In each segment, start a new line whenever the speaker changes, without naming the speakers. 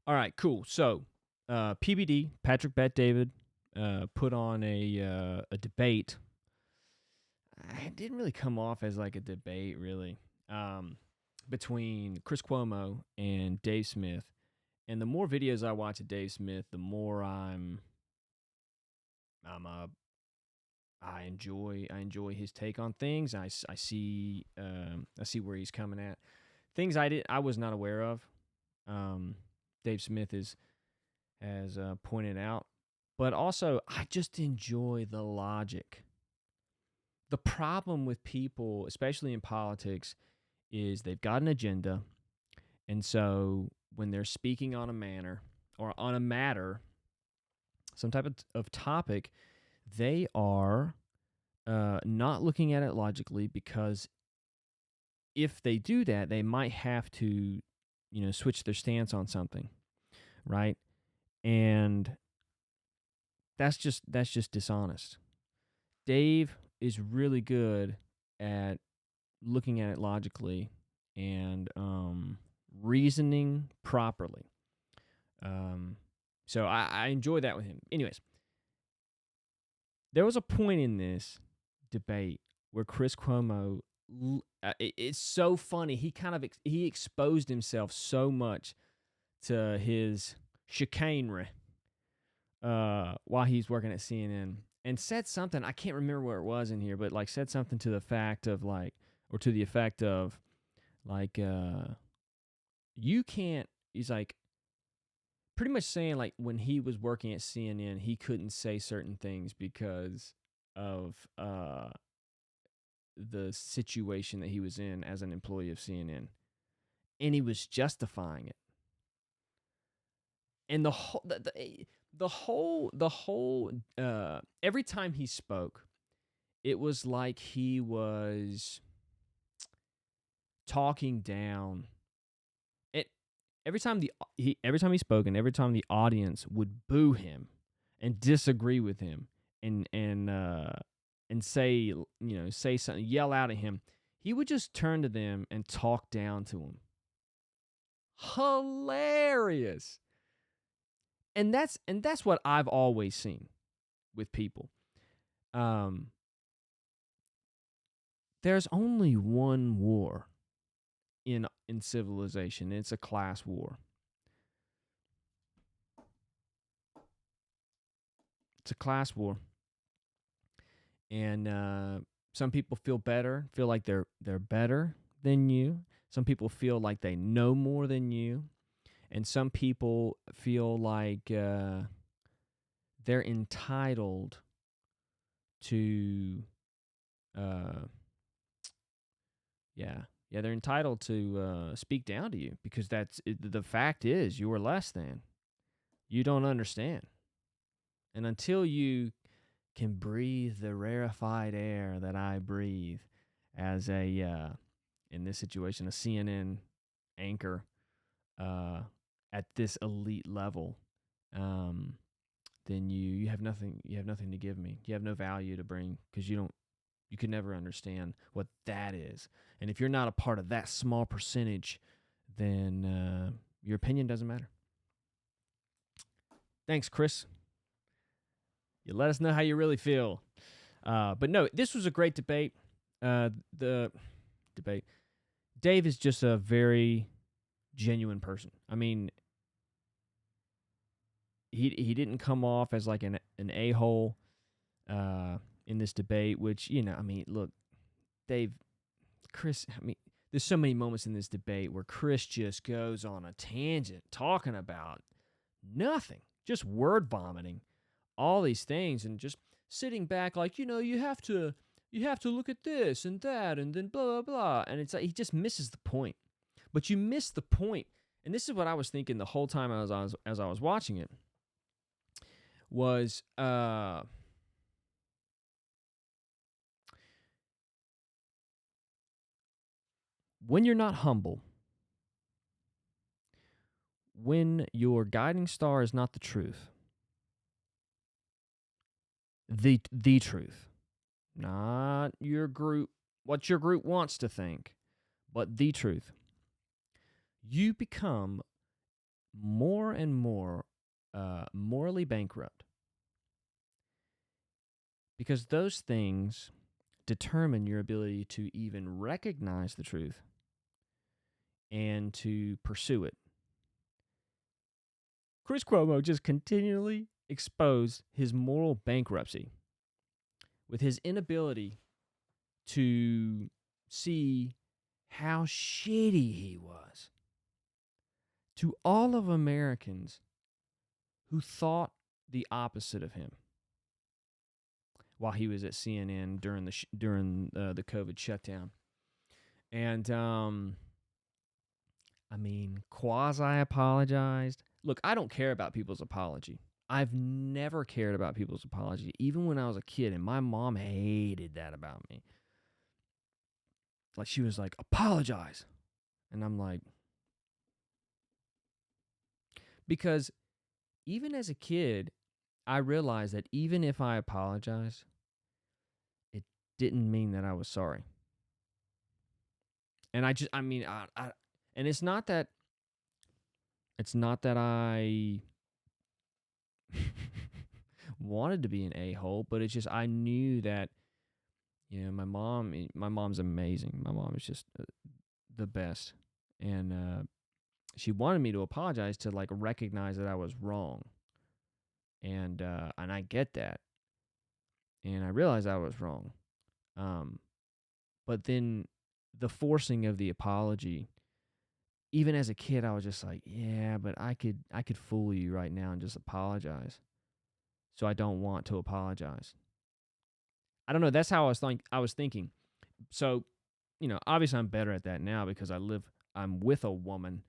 All right, cool. So, PBD, Patrick Bet David, put on a debate. It didn't really come off as like a debate, really, between Chris Cuomo and Dave Smith. And the more videos I watch of Dave Smith, the more I'm I enjoy his take on things. I see where he's coming at. Things I was not aware of. Um, Dave Smith has pointed out, but also I just enjoy the logic. The problem with people, especially in politics, is they've got an agenda, and so when they're speaking on a manner or on a matter, some type of topic, they are not looking at it logically, because if they do that, they might have to, switch their stance on something, right? And that's just dishonest. Dave is really good at looking at it logically and reasoning properly. So I enjoy that with him. Anyways, there was a point in this debate where Chris Cuomo, it's so funny. He exposed himself so much to his chicanery while he's working at CNN, and said something. I can't remember where it was in here, but like said something to the fact of like, or to the effect of like, you can't. He's like pretty much saying like when he was working at CNN, he couldn't say certain things because of the situation that he was in as an employee of CNN, and he was justifying it. And the whole every time he spoke, it was like he was talking down. It every time he spoke, and every time the audience would boo him and disagree with him, and say something, yell out at him, he would just turn to them and talk down to him. Hilarious. And that's what I've always seen with people. Um, there's only one war in civilization. It's a class war. It's a class war, and some people feel like they're better than you. Some people feel like they know more than you, and some people feel like they're entitled to uh, yeah, they're entitled to speak down to you, because the fact is you are less than. You don't understand. And until you can breathe the rarefied air that I breathe as in this situation, a CNN anchor uh, at this elite level, um, then you have nothing. You have nothing to give me. You have no value to bring, because you can never understand what that is. And if you're not a part of that small percentage, then your opinion doesn't matter. Thanks, Chris. You let us know how you really feel. But no, this was a great debate. The debate. Dave is just a very genuine person. I mean, he didn't come off as like an a-hole in this debate, which, I mean, look, Chris, I mean, there's so many moments in this debate where Chris just goes on a tangent talking about nothing, just word vomiting all these things, and just sitting back like, you have to look at this and that, and then blah blah blah, and it's like he just misses the point. But you miss the point, and this is what I was thinking the whole time as I was watching it was when you're not humble, when your guiding star is not the truth, the truth, not your group, what your group wants to think, but the truth, you become more and more morally bankrupt, because those things determine your ability to even recognize the truth and to pursue it. Chris Cuomo just continually exposed his moral bankruptcy with his inability to see how shitty he was to all of Americans who thought the opposite of him while he was at CNN during the COVID shutdown. And I mean, quasi apologized. Look, I don't care about people's apology. I've never cared about people's apology, even when I was a kid, and my mom hated that about me. Like, she was like, apologize. And I'm like, because even as a kid, I realized that even if I apologized, it didn't mean that I was sorry. And I and it's not that I wanted to be an a-hole, but it's just I knew that, you know, my mom's amazing. My mom is just the best. And she wanted me to apologize, to like recognize that I was wrong. And I get that. And I realized I was wrong. But then the forcing of the apology, even as a kid, I was just like, yeah, but I could fool you right now and just apologize. So I don't want to apologize. I don't know. That's how I was thinking. So, you know, obviously I'm better at that now because I'm with a woman,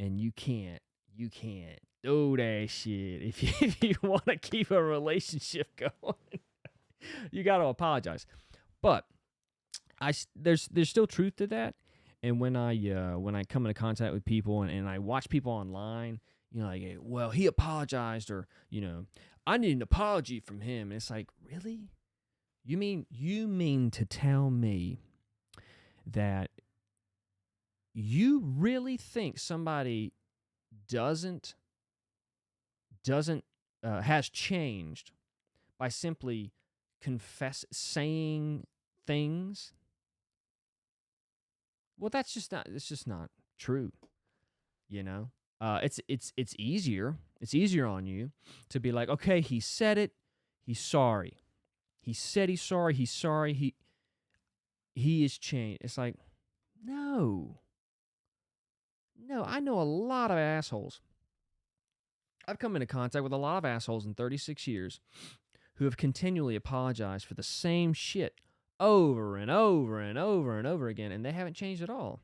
and you can't do that shit if you want to keep a relationship going. You got to apologize. But there's still truth to that. And when I come into contact with people and I watch people online, you know, like, well, he apologized, or, you know, I need an apology from him. And it's like, really? You mean to tell me that you really think somebody has changed by simply saying things? Well, it's just not true, you know? It's easier. It's easier on you to be like, okay, he said it, he's sorry. He said he's sorry, he is changed. It's like, no, I know a lot of assholes. I've come into contact with a lot of assholes in 36 years who have continually apologized for the same shit over and over and over and over again, and they haven't changed at all.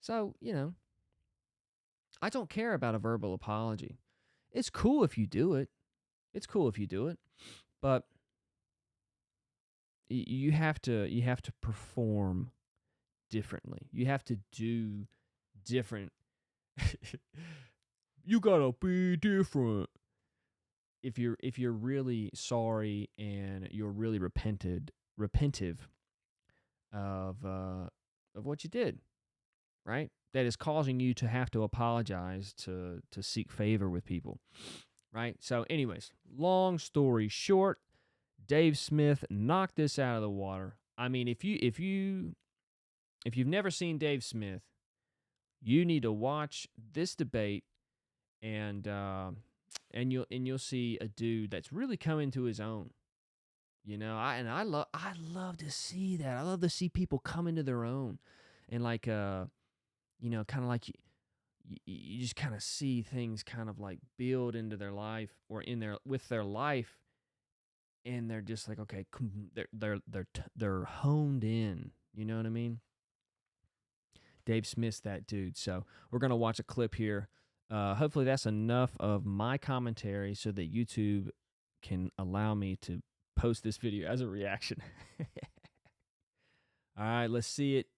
So, you know, I don't care about a verbal apology. It's cool if you do it. But you have to perform differently. You have to do different. You gotta be different. If you're really sorry and you're really repentive of what you did, right? That is causing you to have to apologize, to seek favor with people, right? So, anyways, long story short, Dave Smith knocked this out of the water. I mean, if you've never seen Dave Smith, you need to watch this debate, and you'll see a dude that's really coming to his own. You know, I love to see that. I love to see people come into their own, and like you know, kind of like you just kind of see things kind of like build into their life, or with their life, and they're just like, okay, they're honed in. You know what I mean? Dave Smith's that dude. So we're gonna watch a clip here. Hopefully that's enough of my commentary so that YouTube can allow me to post this video as a reaction. All right, let's see it.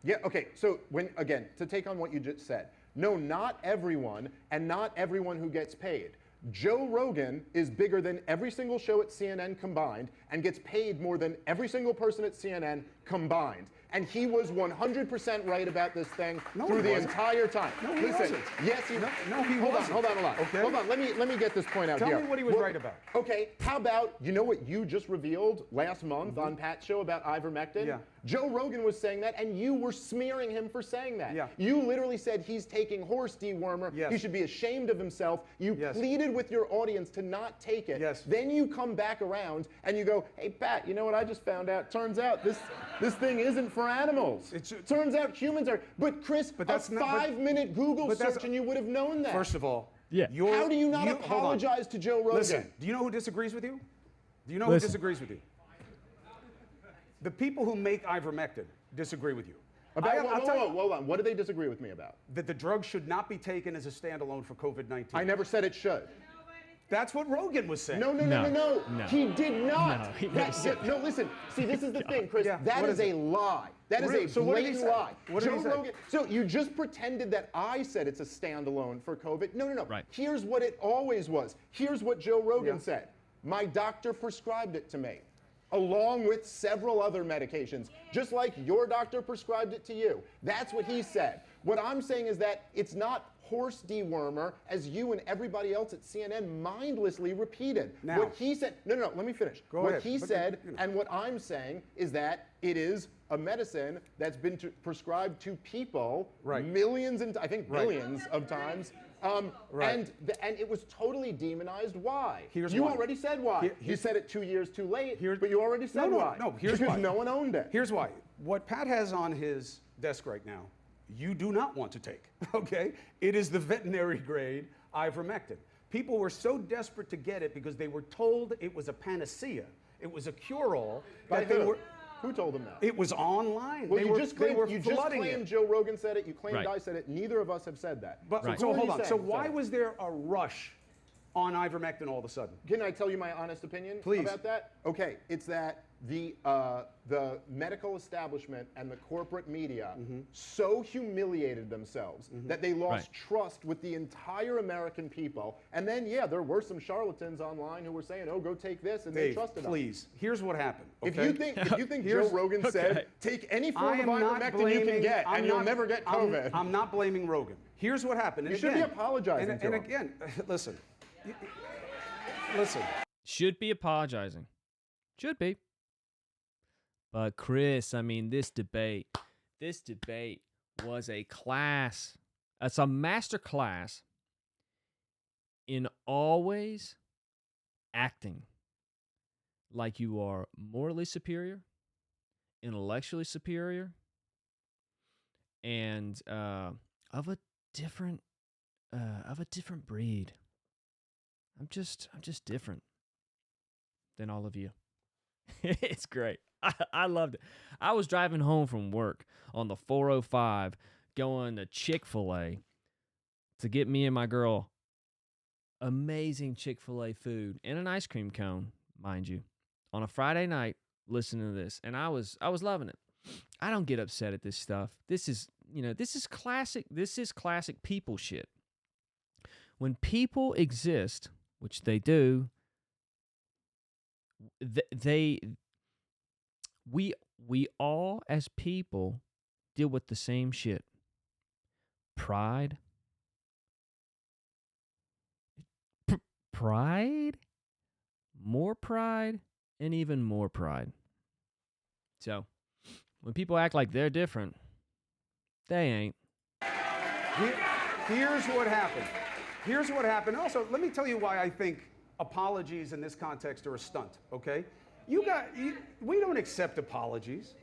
Yeah, okay, so again, to take on what you just said, no, not everyone, and not everyone who gets paid. Joe Rogan is bigger than every single show at CNN combined and gets paid more than every single person at CNN combined. and he was 100% right about this thing
No,
through
he
the
wasn't.
entire time.
No, he
Listen,
wasn't.
yes, he.
No, he
hold
wasn't.
On.
Okay.
Hold on. Let me get this point out
Tell
here.
me what he was right about.
Okay. How about you know what you just revealed last month on Pat's show about ivermectin?
Yeah.
Joe Rogan was saying that, and you were smearing him for saying that.
Yeah.
You literally said he's taking horse dewormer.
Yes.
He should be ashamed of himself. You
Yes.
pleaded with your audience to not take it.
Yes.
Then you come back around and you go, hey, Pat, you know what I just found out? Turns out this thing isn't for animals. Turns out humans are. But Chris,
that's
a
not-
5-minute Google
but that's-
search and you would have known that.
First of all,
Yeah.
How do you not
hold on.
apologize to Joe Rogan?
Listen, do you know who disagrees with you? Do you know
Listen.
who disagrees with you? The people who make ivermectin disagree with you.
About,
I'll tell you
hold on. What do they disagree with me about?
that the drug should not be taken as a standalone for COVID-19.
I never said it should.
That's what Rogan was saying.
No.
No.
He did not.
No, he never said
No, listen. See, this is the thing, Chris.
Yeah,
That
what
is
is
a
it?
lie. That is
Really?
a
So what did he
blatant
say?
lie.
What did he
Joe
say?
Rogan. So you just pretended that I said it's a standalone for COVID. No.
Right.
Here's what it always was. Here's what Joe Rogan
Yeah.
said. My doctor prescribed it to me, along with several other medications, just like your doctor prescribed it to you. That's what he said. What I'm saying is that it's not horse dewormer, as you and everybody else at CNN mindlessly repeated.
Now-
What he said, no, let me finish.
Go
what
ahead.
he
But,
said,
you know.
and what I'm saying is that it is a medicine that's been prescribed to people
Right.
millions and I think
Right.
billions of times.
Right.
And it was totally demonized. Why?
Here's
you
why.
already said why.
Here-
You said it 2 years too late,
Here's-
but you already said why.
No, here's
because
why.
no one owned it.
Here's why. What Pat has on his desk right now, you do not want to take, okay? It is the veterinary grade ivermectin. People were so desperate to get it because they were told it was a panacea. It was a cure-all.
By
that they
who?
were.
Who told them that?
It was online.
Well,
they
you
were,
just
they
claimed,
were
you just
flooding
claimed
it.
Joe Rogan said it. You claimed
Right.
I said it. Neither of us have said that.
But
Right.
so
Who are
hold
you
on. So
saying?
why
Sorry.
was there a rush on ivermectin all of a sudden?
Can I tell you my honest opinion
Please.
about that? Okay, it's that the medical establishment and the corporate media so humiliated themselves that they lost
Right.
trust with the entire American people. And then, yeah, there were some charlatans online who were saying, "Oh, go take this," and they
Dave,
trusted them.
please. Here's what happened.
If
okay?
you think Joe
Here's-
Rogan
Okay.
said, "Take any
I
form of
am not
ivermectin
blaming,
you can get,
I'm
and you'll
not-
never get COVID,"
I'm not blaming Rogan. Here's what happened. And
You should be
again-
apologizing
and,
to
and
him.
again, listen. Listen.
Should be apologizing. Should be. But Chris, I mean, this debate was a class. It's a master class in always acting like you are morally superior, intellectually superior, and of a different breed. I'm just different than all of you. It's great. I loved it. I was driving home from work on the 405 going to Chick-fil-A to get me and my girl amazing Chick-fil-A food and an ice cream cone, mind you, on a Friday night listening to this. And I was loving it. I don't get upset at this stuff. This is classic people shit. When people exist, which they do, we all as people deal with the same shit. Pride. Pride, more pride, and even more pride. So, when people act like they're different, they ain't.
Here's what happened. Here's what happened. Also, let me tell you why I think apologies in this context are a stunt, okay? We don't accept apologies.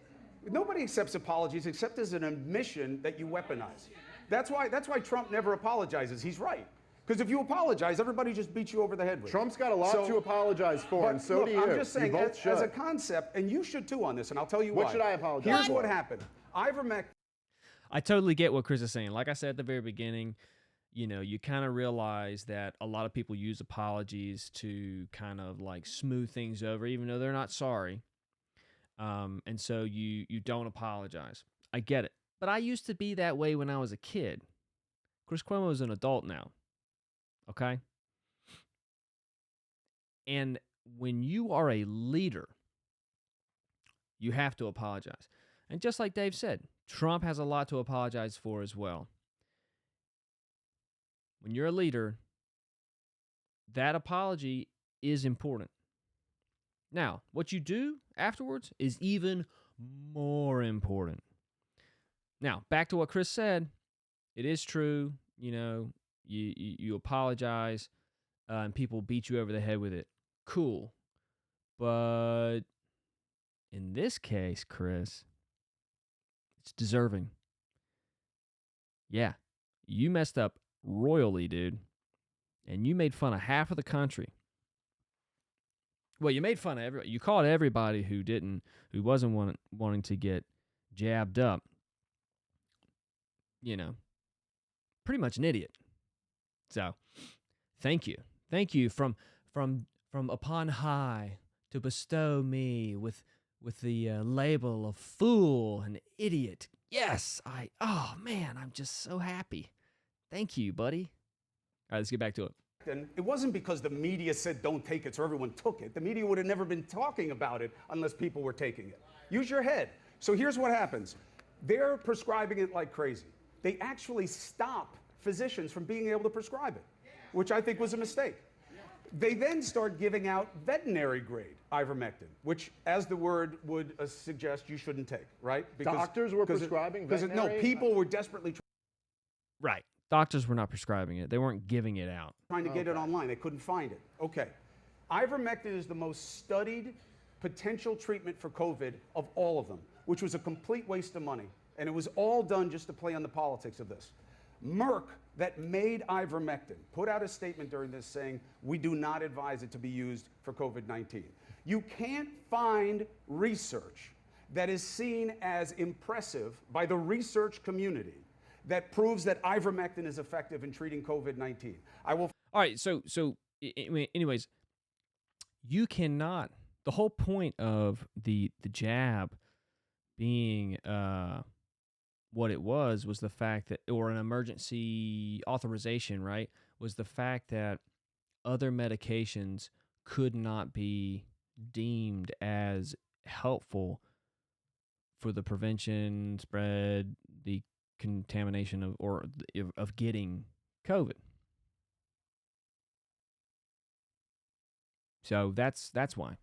Nobody accepts apologies except as an admission that you weaponize. That's why Trump never apologizes. He's right. Because if you apologize, everybody just beats you over the head with it.
Trump's got a lot to apologize for,
But
and so
look,
do you.
I'm just saying,
You both
as a
should.
concept, and you should too on this, and I'll tell you why.
What should I apologize
Here's
for?
what happened. Ivermectin.
I totally get what Chris is saying. Like I said at the very beginning, you kind of realize that a lot of people use apologies to kind of like smooth things over, even though they're not sorry. And so you don't apologize. I get it. But I used to be that way when I was a kid. Chris Cuomo is an adult now. Okay? And when you are a leader, you have to apologize. And just like Dave said, Trump has a lot to apologize for as well. When you're a leader, that apology is important. Now, what you do afterwards is even more important. Now, back to what Chris said. It is true, you apologize, and people beat you over the head with it. Cool. But in this case, Chris, it's deserving. Yeah, you messed up royally, dude. And you made fun of half of the country. Well, you made fun of everybody. You called everybody who wasn't wanting to get jabbed up, pretty much an idiot. So, thank you. Thank you from upon high to bestow me with the label of fool and idiot. Yes, I'm just so happy. Thank you, buddy. All right, let's get back to it.
And it wasn't because the media said don't take it, so everyone took it. The media would have never been talking about it unless people were taking it. Use your head. So here's what happens. They're prescribing it like crazy. They actually stop physicians from being able to prescribe it, which I think was a mistake. They then start giving out veterinary grade ivermectin, which, as the word would suggest, you shouldn't take, right?
Doctors were prescribing veterinary?
No, people were desperately
Right. Doctors were not prescribing it. They weren't giving it out.
trying to get it online. They couldn't find it. Okay. Ivermectin is the most studied potential treatment for COVID of all of them, which was a complete waste of money. And it was all done just to play on the politics of this. Merck, that made ivermectin, put out a statement during this saying, we do not advise it to be used for COVID-19. You can't find research that is seen as impressive by the research community that proves that ivermectin is effective in treating COVID-19. All
right, so anyways, you cannot, the whole point of the jab being what it was the fact that, or an emergency authorization, right, was the fact that other medications could not be deemed as helpful for the prevention, spread, the contamination of getting COVID. So that's why.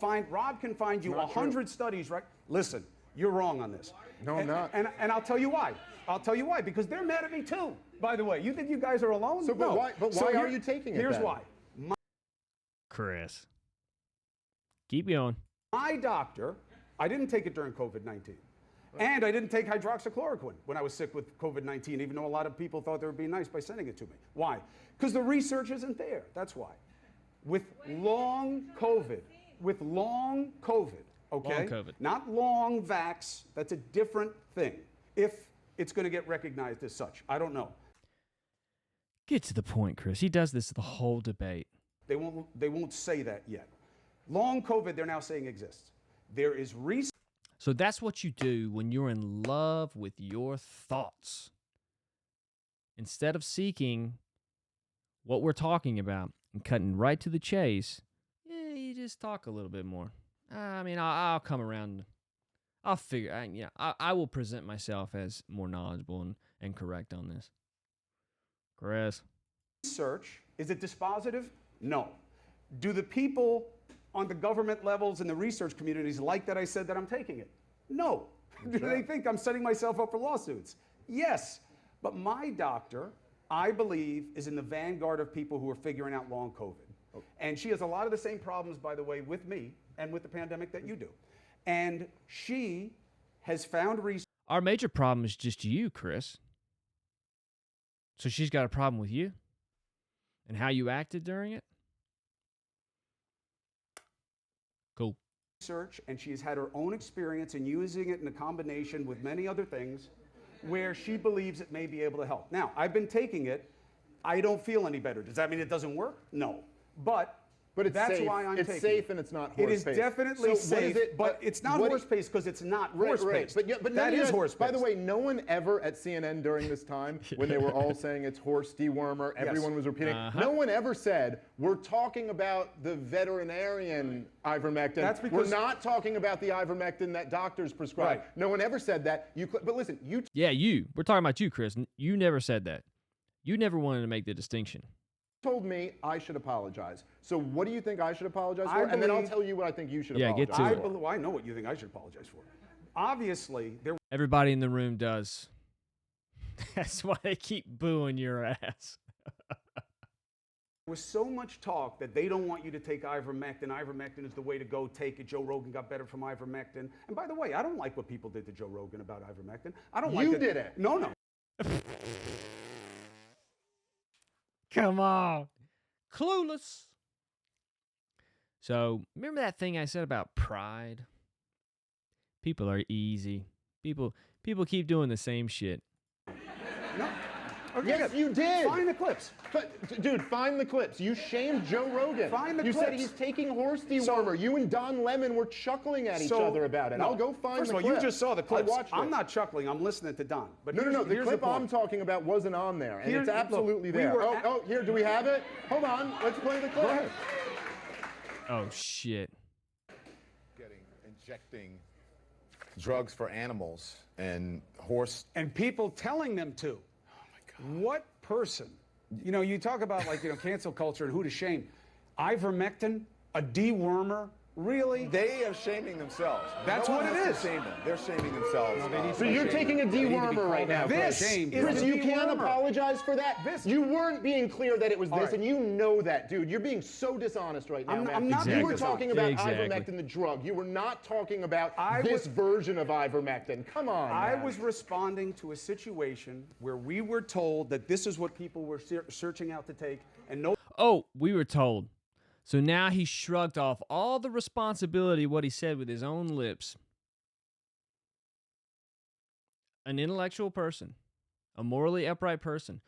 Rob can find you 100 studies, right? Listen, you're wrong on this.
No, I'm not.
And I'll tell you why. I'll tell you why, because they're mad at me too, by the way. You think you guys are alone?
So,
no.
why are you taking it
Here's
then?
why.
Chris, keep going.
My doctor, I didn't take it during COVID-19. And I didn't take hydroxychloroquine when I was sick with COVID-19, even though a lot of people thought they were being nice by sending it to me. Why? Because the research isn't there. That's why. With long COVID, okay?
Long COVID.
Not long vax. That's a different thing. If it's going to get recognized as such. I don't know.
Get to the point, Chris. He does this the whole debate.
They won't say that yet. Long COVID, they're now saying exists. There is research.
So that's what you do when you're in love with your thoughts. Instead of seeking what we're talking about and cutting right to the chase, you just talk a little bit more. I mean, I'll come around. I'll figure. I will present myself as more knowledgeable and correct on this. Chris.
Research, is it dispositive? No. Do the people on the government levels and the research communities like that I said that I'm taking it? No. Do they think I'm setting myself up for lawsuits? Yes. But my doctor, I believe, is in the vanguard of people who are figuring out long COVID. Okay. And she has a lot of the same problems, by the way, with me and with the pandemic that you do. And she has found research.
Our major problem is just you, Chris. So she's got a problem with you and how you acted during it? Cool.
Research, and she has had her own experience in using it in a combination with many other things where she believes it may be able to help. Now, I've been taking it. I don't feel any better. Does that mean it doesn't work? No. But
But it's
That's
safe.
why I'm
it's
taking
safe and it's not horse
It is
paste.
definitely
So what is
safe,
it,
but it's not horse paste because it's not horse paste.
But
that
none of
is
you-
horse paste.
By the way, no one ever at CNN during this time, when they were all saying it's horse dewormer, everyone was repeating. No one ever said, we're talking about the veterinarian ivermectin.
That's because
we're not talking about the ivermectin that doctors prescribe.
Right.
No one ever said that. But listen, you
Yeah, you. We're talking about you, Chris. You never said that. You never wanted to make the distinction.
told me I should apologize. So what do you think I should apologize for? And then I'll tell you what I think you should apologize
get to it.
for.
I know what you think I should apologize for. Obviously, there
Everybody in the room does. That's why they keep booing your ass.
was so much talk that they don't want you to take ivermectin. Ivermectin is the way to go. Take it. Joe Rogan got better from ivermectin. And by the way, I don't like what people did to Joe Rogan about ivermectin. I don't like
You
that.
did it.
No.
Come on. Clueless. So, remember that thing I said about pride? People are easy. People keep doing the same shit.
No. Okay,
Yes,
good.
you did.
Find the clips.
Dude, find the clips. You shamed Joe Rogan.
Find the
you said
clips.
he's taking horse dewormer. You and Don Lemon were chuckling at each other about it.
No.
I'll go find
First
the
of all,
clip.
you just saw the clips.
I watched
I'm
it.
not chuckling. I'm listening to Don. But
No. The
here's
clip
point.
I'm talking about wasn't on there, and
Here's-
it's absolutely
look, we
there.
were
Here, do we have it? Hold on, let's play the clip.
Go ahead.
Oh, shit.
Injecting drugs for animals and horse.
And people telling them to. Oh my God. What person? You know, you talk about cancel culture and who to shame. Ivermectin, a dewormer, really?
They are shaming themselves.
That's
No one
what it
has to
is.
shame them. They're shaming themselves.
So you're taking a dewormer right now,
This
Chris.
is
Chris,
the
you can't
dewormer.
apologize for that. You weren't being clear that it was
All
this,
right.
and you know that, dude. You're being so dishonest right now, man.
I'm not
You
being
were
dishonest.
talking about
Exactly.
ivermectin, the drug. You were not talking about
I
this
was-
version of ivermectin. Come on,
I
man.
was responding to a situation where we were told that this is what people were searching out to take, and no.
Oh, we were told. So now he shrugged off all the responsibility of what he said with his own lips. An intellectual person, a morally upright person,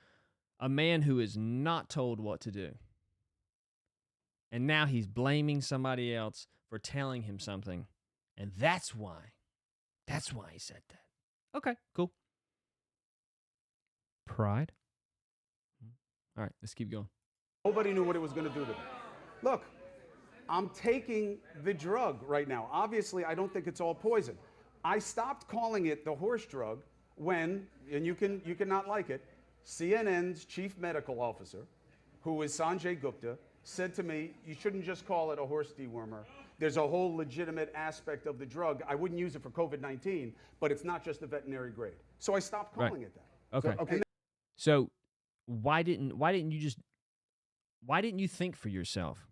a man who is not told what to do. And now he's blaming somebody else for telling him something. And that's why he said that. Okay, cool. Pride? All right, let's keep going.
Nobody knew what it was going to do to them. Look, I'm taking the drug right now. Obviously, I don't think it's all poison. I stopped calling it the horse drug when, and you can not like it, CNN's chief medical officer, who is Sanjay Gupta, said to me, you shouldn't just call it a horse dewormer. There's a whole legitimate aspect of the drug. I wouldn't use it for COVID-19, but it's not just a veterinary grade. So I stopped calling it that.
Okay. So why didn't you think for yourself?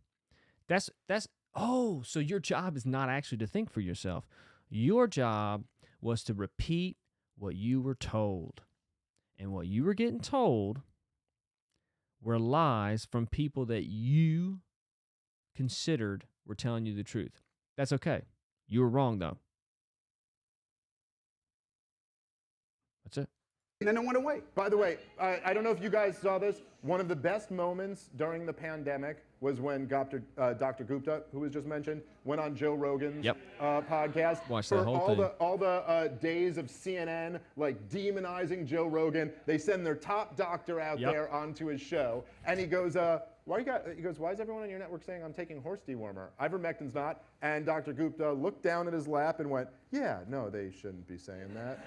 So your job is not actually to think for yourself. Your job was to repeat what you were told. And what you were getting told were lies from people that you considered were telling you the truth. That's okay. You were wrong, though. That's it.
And then it went away.
By the way, I don't know if you guys saw this. One of the best moments during the pandemic was when Dr. Gupta, who was just mentioned, went on Joe Rogan's podcast.
Watched
for
that whole thing.
all the days of CNN, like demonizing Joe Rogan. They send their top doctor out there onto his show, and he goes, he goes, why is everyone on your network saying I'm taking horse dewormer? Ivermectin's not. And Dr. Gupta looked down at his lap and went, yeah, no, they shouldn't be saying that.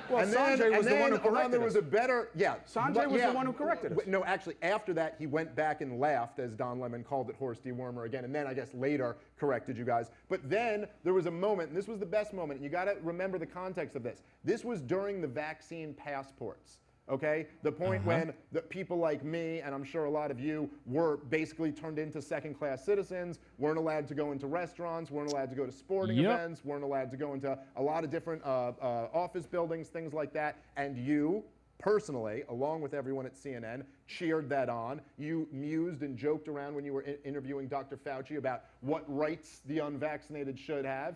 Well, Sanjay was the one who corrected
there was
us.
a better,
Sanjay was the one who corrected us.
No, actually, after that, he went back and laughed as Don Lemon called it horse dewormer again, and then I guess later corrected you guys. But then there was a moment, and this was the best moment, and you got to remember the context of this. This was during the vaccine passports. Okay? The point when the people like me, and I'm sure a lot of you, were basically turned into second-class citizens, weren't allowed to go into restaurants, weren't allowed to go to sporting events, weren't allowed to go into a lot of different office buildings, things like that. And you, personally, along with everyone at CNN, cheered that on. You mused and joked around when you were interviewing Dr. Fauci about what rights the unvaccinated should have.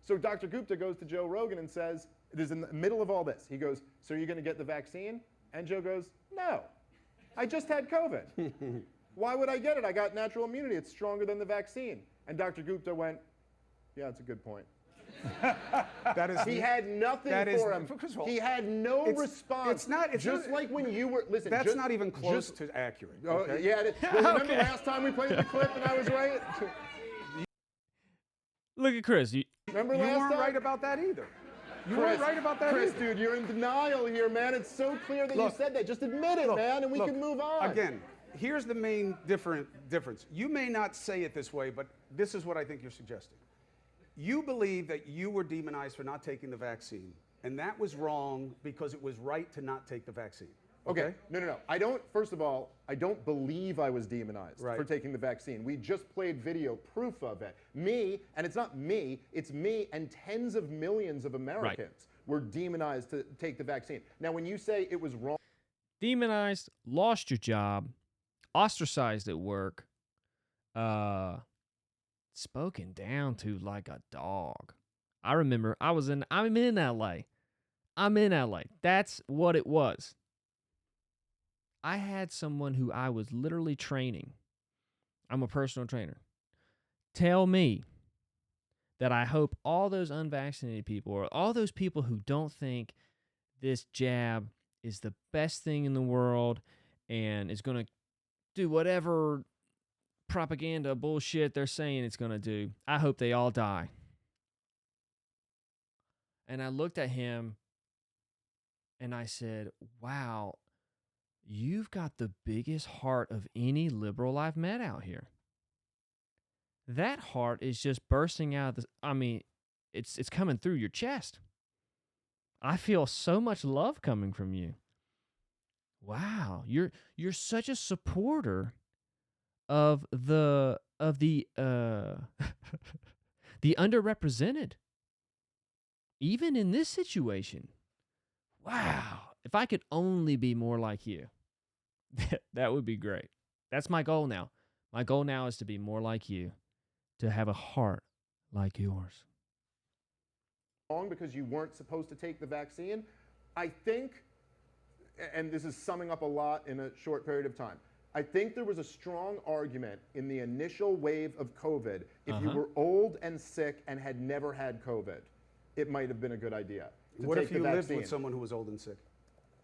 So Dr. Gupta goes to Joe Rogan and says, it is in the middle of all this. He goes, so are you going to get the vaccine? And Joe goes, no, I just had COVID. Why would I get it? I got natural immunity. It's stronger than the vaccine. And Dr. Gupta went, yeah, that's a good point. He had nothing for him.
First of all,
he had no response.
It's
just
not,
like when you were, listen.
That's
just,
not even close to accurate. Okay?
Yeah, well, remember last time we played the clip and I was right?
Look at Chris.
Remember
You
last
weren't
time?
right about that either. You
Chris,
weren't right about that
Chris,
either.
dude, you're in denial here, man. It's so clear that
Look,
you said that. Just admit it, man, and we can move on.
Again, here's the main difference. You may not say it this way, but this is what I think you're suggesting. You believe that you were demonized for not taking the vaccine, and that was wrong because it was right to not take the vaccine.
Okay. No. I don't, first of all, I don't believe I was demonized for taking the vaccine. We just played video proof of it. Me, and it's not me, it's me and tens of millions of Americans were demonized to take the vaccine. Now, when you say it was wrong.
Demonized, lost your job, ostracized at work, spoken down to like a dog. I remember I'm in LA. I'm in LA. That's what it was. I had someone who I was literally training. I'm a personal trainer. Tell me that I hope all those unvaccinated people or all those people who don't think this jab is the best thing in the world and is going to do whatever propaganda bullshit they're saying it's going to do, I hope they all die. And I looked at him and I said, wow, you've got the biggest heart of any liberal I've met out here. That heart is just bursting out of it's coming through your chest. I feel so much love coming from you. Wow, you're such a supporter of the the underrepresented. Even in this situation. Wow, if I could only be more like you, that would be great. That's my goal now. My goal now is to be more like you, to have a heart like yours.
Wrong because you weren't supposed to take the vaccine. I think, and this is summing up a lot in a short period of time, I think there was a strong argument in the initial wave of COVID, if you were old and sick and had never had COVID, it might have been a good idea to
What
take
if you
the
lived
vaccine.
with someone who was old and sick?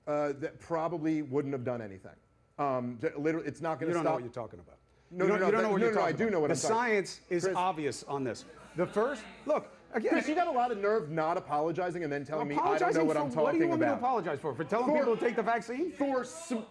That probably wouldn't have done anything. Literally, it's not going
You
to
don't know
stop.
what you're talking about.
No,
you don't know what you're talking
I
about.
do know what
the
I'm talking about.
The science is
Chris,
obvious on this. The first, look, again.
Chris, you got a lot of nerve not apologizing and then telling me I don't know what I'm talking about.
What do you want me to apologize for? For telling people to take the vaccine?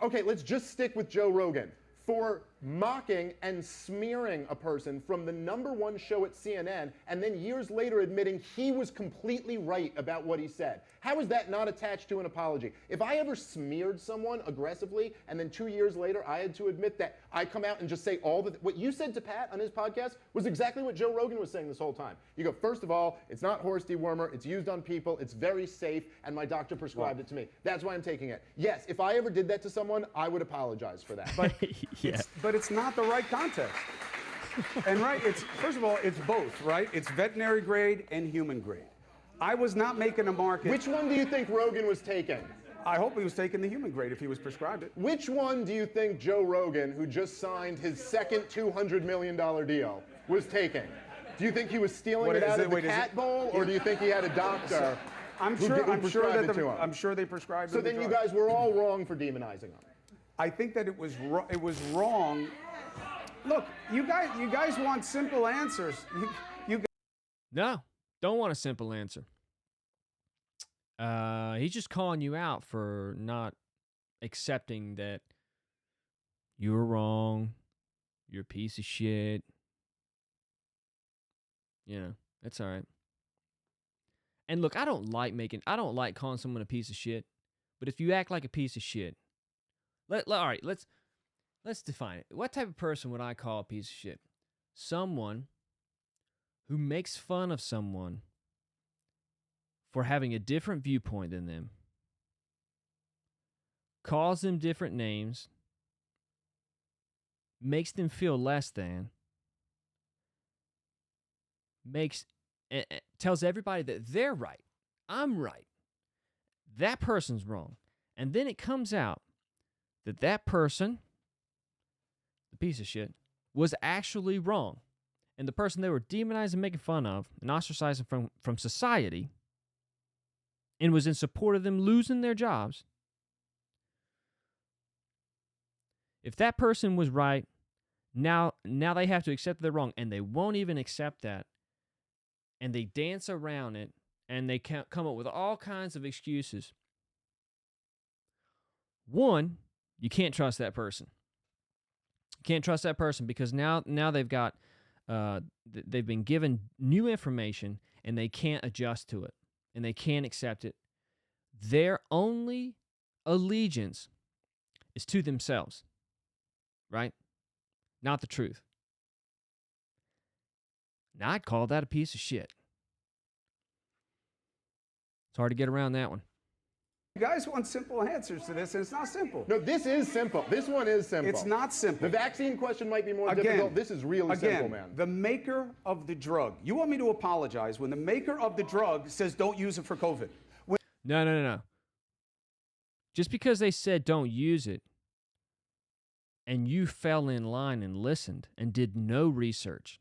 Okay, let's just stick with Joe Rogan. For mocking and smearing a person from the #1 show at CNN and then years later admitting he was completely right about what he said. How is that not attached to an apology? If I ever smeared someone aggressively and then 2 years later I had to admit that I come out and just say what you said to Pat on his podcast was exactly what Joe Rogan was saying this whole time. You go, first of all, it's not horse dewormer, it's used on people, it's very safe, and my doctor prescribed it to me. That's why I'm taking it. Yes, if I ever did that to someone, I would apologize for that.
But it's not the right context. And first of all, it's both, right? It's veterinary grade and human grade. I was not making a market.
Which one do you think Rogan was taking?
I hope he was taking the human grade if he was prescribed it.
Which one do you think Joe Rogan, who just signed his second $200 million deal, was taking? Do you think he was stealing it out of the cat bowl, or do you think he had a doctor
I'm sure they prescribed it.
So then you guys were all wrong for demonizing him.
I think that it was wrong. Look, you guys want simple answers.
No, don't want a simple answer. He's just calling you out for not accepting that you were wrong. You're a piece of shit. You know, that's all right. And look, I don't like calling someone a piece of shit. But if you act like a piece of shit, all right, let's define it. What type of person would I call a piece of shit? Someone who makes fun of someone for having a different viewpoint than them, calls them different names, makes them feel less than, tells everybody that they're right, I'm right, that person's wrong. And then it comes out that person, a piece of shit, was actually wrong, and the person they were demonizing, making fun of, and ostracizing from society, and was in support of them losing their jobs, if that person was right, now they have to accept that they're wrong, and they won't even accept that, and they dance around it, and they come up with all kinds of excuses. One, you can't trust that person. You can't trust that person because now they've got they've been given new information and they can't adjust to it and they can't accept it. Their only allegiance is to themselves, right? Not the truth. Now I'd call that a piece of shit. It's hard to get around that one.
You guys want simple answers to this, and it's not simple.
No, this is simple. This one is simple.
It's not simple.
The vaccine question might be more difficult. This is really simple, man.
The maker of the drug. You want me to apologize when the maker of the drug says don't use it for COVID?
No. Just because they said don't use it, and you fell in line and listened and did no research,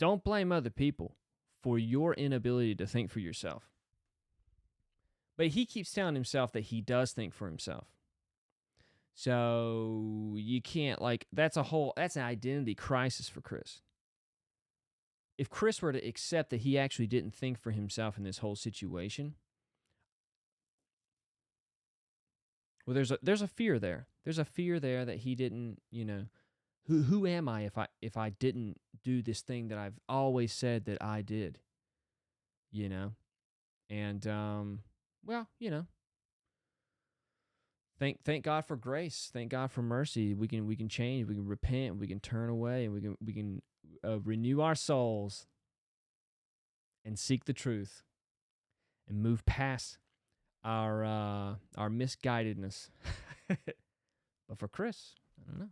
don't blame other people for your inability to think for yourself. But he keeps telling himself that he does think for himself. So you can't, that's an identity crisis for Chris. If Chris were to accept that he actually didn't think for himself in this whole situation, well, there's a fear there. There's a fear there that he didn't, who am I if I didn't do this thing that I've always said that I did, And well, thank God for grace. Thank God for mercy. We can change. We can repent. We can turn away, and we can renew our souls and seek the truth and move past our misguidedness. But for Chris, I don't know.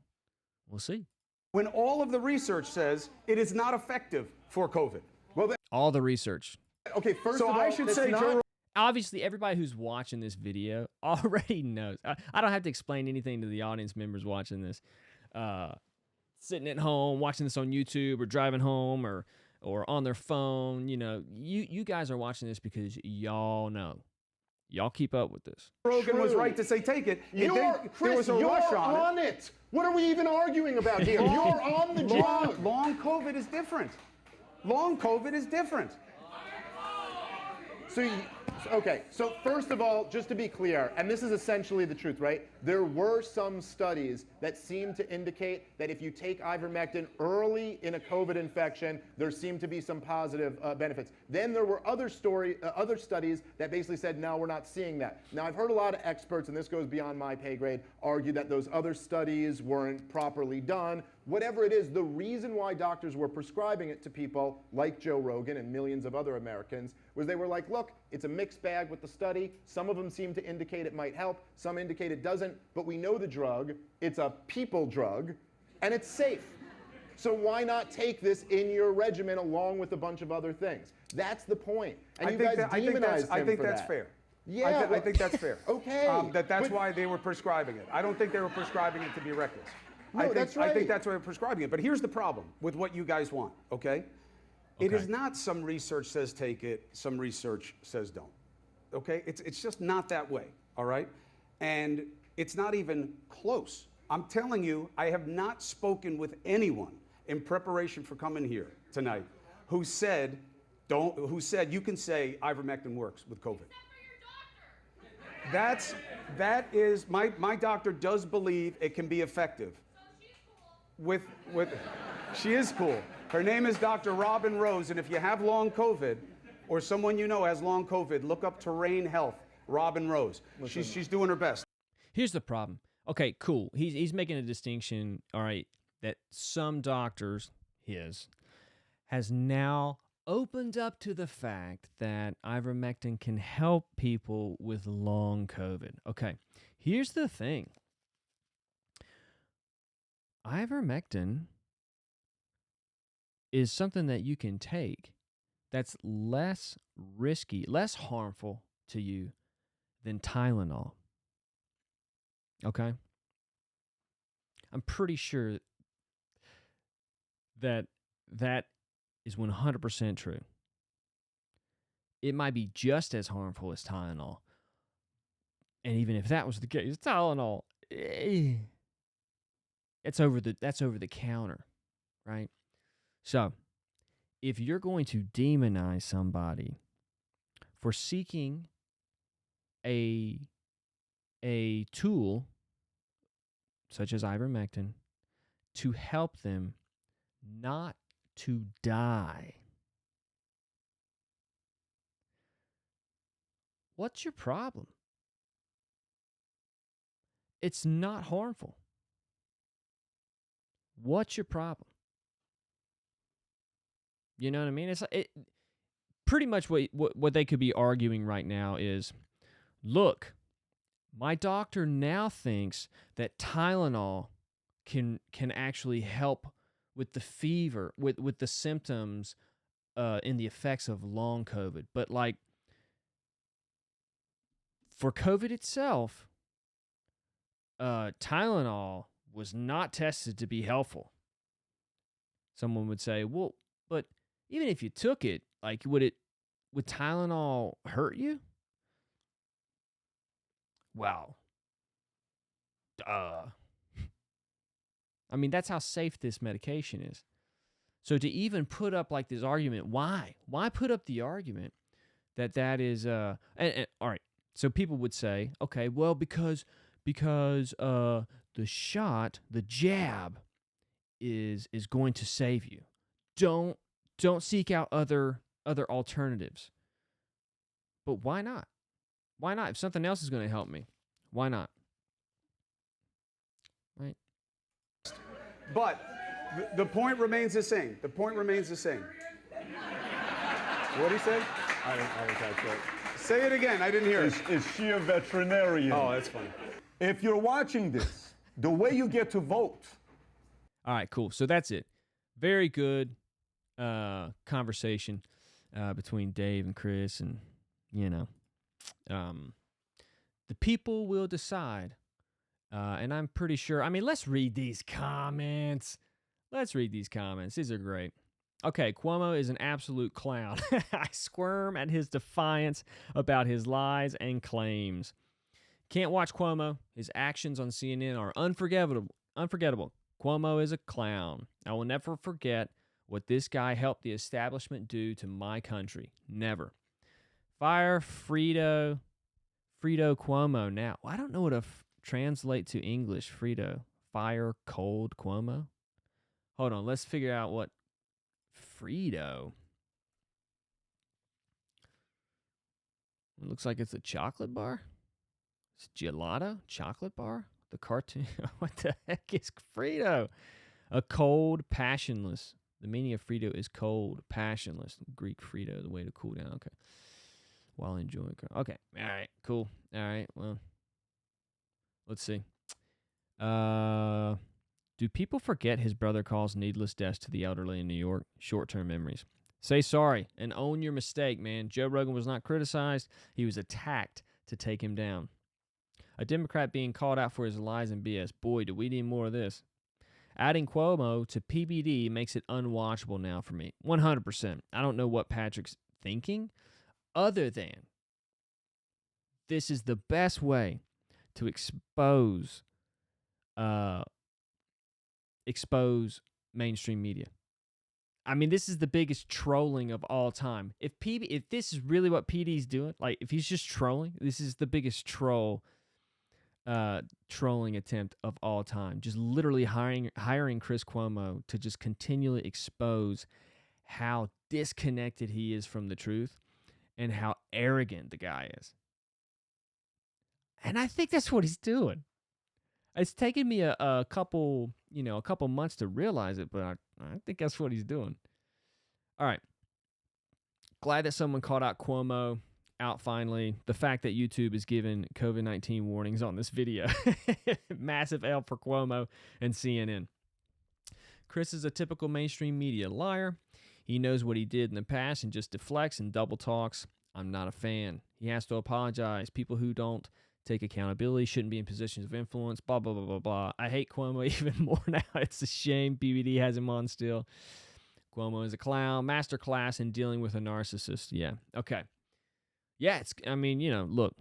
We'll see.
When all of the research says it is not effective for COVID.
Well,
all the research.
Okay, first
so
of all,
I should say, Joe.
Obviously, everybody who's watching this video already knows. I don't have to explain anything to the audience members watching this. Sitting at home, watching this on YouTube, or driving home, or on their phone. You guys are watching this because y'all know. Y'all keep up with this.
Rogan was right to say take it.
Chris, you're on it. What are we even arguing about here? You're on the drug.
Long COVID is different. Long COVID is different.
So first of all, just to be clear, and this is essentially the truth, right? There were some studies that seem to indicate that if you take ivermectin early in a COVID infection, there seemed to be some positive benefits. Then there were other studies that basically said, no, we're not seeing that. Now, I've heard a lot of experts, and this goes beyond my pay grade, argue that those other studies weren't properly done. Whatever it is, the reason why doctors were prescribing it to people like Joe Rogan and millions of other Americans was they were like, look, it's a mixed bag with the study. Some of them seem to indicate it might help. Some indicate it doesn't. But we know the drug. It's a people drug. And it's safe. So why not take this in your regimen along with a bunch of other things? That's the point. And you guys demonized him for that.
I think that's fair.
Yeah,
I think that's fair.
Okay.
That's why they were prescribing it. I don't think they were prescribing it to be reckless.
No, that's right.
I think that's why they're prescribing it. But here's the problem with what you guys want, okay? It is not some research says take it, some research says don't, okay? It's just not that way, all right? And it's not even close. I'm telling you, I have not spoken with anyone in preparation for coming here tonight who said you can say ivermectin works with COVID. That is my doctor does believe it can be effective. She is cool. Her name is Dr. Robin Rose, and if you have long COVID, or someone you know has long COVID, look up Terrain Health, Robin Rose. She's doing her best.
Here's the problem. Okay, cool. He's making a distinction, all right, that some doctors, has now opened up to the fact that ivermectin can help people with long COVID. Okay, here's the thing. Ivermectin is something that you can take that's less risky, less harmful to you than Tylenol. Okay? I'm pretty sure that that is 100% true. It might be just as harmful as Tylenol. And even if that was the case, Tylenol, that's over the counter, right? So, if you're going to demonize somebody for seeking a tool such as ivermectin to help them not to die, what's your problem? It's not harmful. What's your problem? You know what I mean? It's pretty much what they could be arguing right now is, look, my doctor now thinks that Tylenol can actually help with the fever, with the symptoms, and the effects of long COVID. But like for COVID itself, Tylenol was not tested to be helpful. Someone would say, well, but even if you took it, like, would Tylenol hurt you? Wow. I mean, that's how safe this medication is. So to even put up like this argument, why? Why put up the argument that is and all right. So people would say, okay, well, because the shot, the jab is going to save you. Don't seek out other alternatives. But why not? Why not? If something else is going to help me, why not? Right?
But the point remains the same. The point remains the same. What did he say?
I didn't catch that.
Say it again. I didn't hear it.
Is she a veterinarian?
Oh, that's funny.
If you're watching this, the way you get to vote.
All right, cool. So that's it. Very good conversation between Dave and Chris, and the people will decide. And I'm pretty sure. I mean, let's read these comments. These are great. Okay, Cuomo is an absolute clown. I squirm at his defiance about his lies and claims. Can't watch Cuomo. His actions on CNN are unforgettable. Cuomo is a clown. I will never forget what this guy helped the establishment do to my country. Never. Fire Frito Cuomo now. Well, I don't know what to translate to English. Frito. Fire cold Cuomo. Hold on. Let's figure out what Frito. It looks like it's a chocolate bar. It's gelato chocolate bar. The cartoon. What the heck is Frito? A cold, passionless. The meaning of Frito is cold, passionless. Greek Frito, the way to cool down. Okay. While enjoying. Okay. All right. Cool. All right. Well, let's see. Do people forget his brother caused needless deaths to the elderly in New York? Short-term memories. Say sorry and own your mistake, man. Joe Rogan was not criticized. He was attacked to take him down. A Democrat being called out for his lies and BS. Boy, do we need more of this. Adding Cuomo to PBD makes it unwatchable now for me. 100%. I don't know what Patrick's thinking, other than this is the best way to expose mainstream media. I mean, this is the biggest trolling of all time. If this is really what PD's doing, like if he's just trolling, this is the biggest trolling attempt of all time. Just literally hiring Chris Cuomo to just continually expose how disconnected he is from the truth and how arrogant the guy is. And I think that's what he's doing. It's taken me a couple months to realize it, but I think that's what he's doing. All right. Glad that someone called out Cuomo out finally. The fact that YouTube is giving COVID-19 warnings on this video. Massive L for Cuomo and CNN. Chris is a typical mainstream media liar. He knows what he did in the past and just deflects and double talks. I'm not a fan. He has to apologize. People who don't take accountability, shouldn't be in positions of influence, blah, blah, blah, blah, blah. I hate Cuomo even more now. It's a shame PBD has him on still. Cuomo is a clown, masterclass in dealing with a narcissist. Yeah, okay. Yeah, look,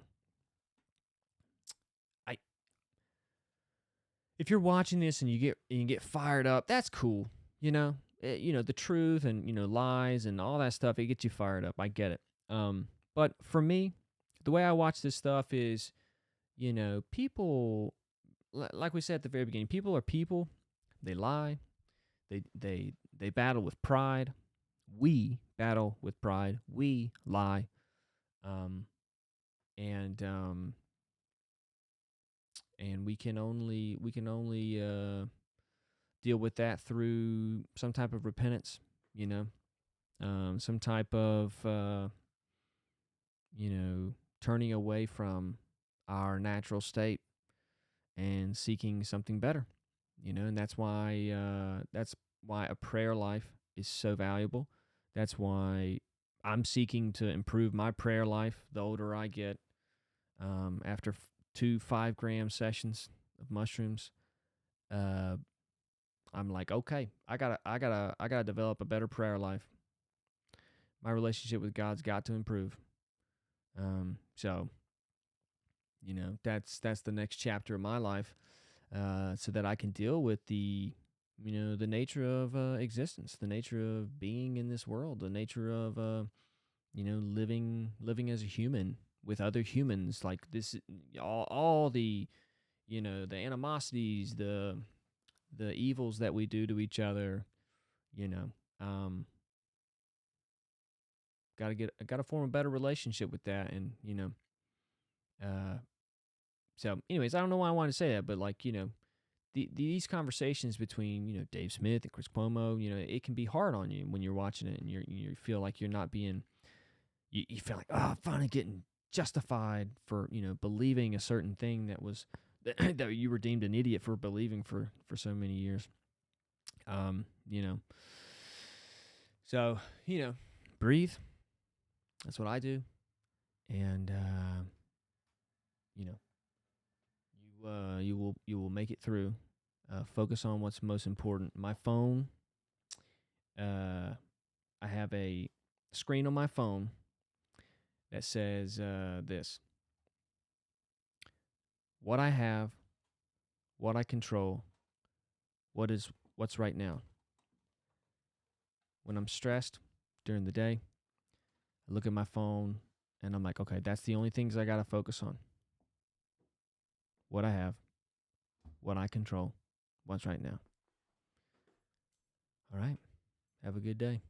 if you're watching this and you get fired up, that's cool. The truth and lies and all that stuff, it gets you fired up. I get it. But for me, the way I watch this stuff is, people, like we said at the very beginning, people are people. They lie. They battle with pride. We battle with pride. We lie. And we can only deal with that through some type of repentance, some type of turning away from our natural state and seeking something better, and that's why a prayer life is so valuable. That's why I'm seeking to improve my prayer life the older I get. After 2 5-gram sessions of mushrooms, I'm like, okay, I gotta develop a better prayer life. My relationship with God's got to improve. So that's the next chapter of my life, so that I can deal with the nature of existence, the nature of being in this world, the nature of living as a human with other humans. Like this, all the the animosities, the evils that we do to each other, gotta form a better relationship with that. And so anyways, I don't know why I want to say that, but like, these conversations between Dave Smith and Chris Cuomo, it can be hard on you when you're watching it, and you feel like you're not being, you feel like, I'm finally getting justified for believing a certain thing that was that you were deemed an idiot for believing for so many years. So breathe. That's what I do. And you will make it through. Focus on what's most important. My phone, I have a screen on my phone that says this: what I have, what I control, what's right now. When I'm stressed during the day, I look at my phone and I'm like, okay, that's the only things I got to focus on. What I have, what I control, what's right now. All right. Have a good day.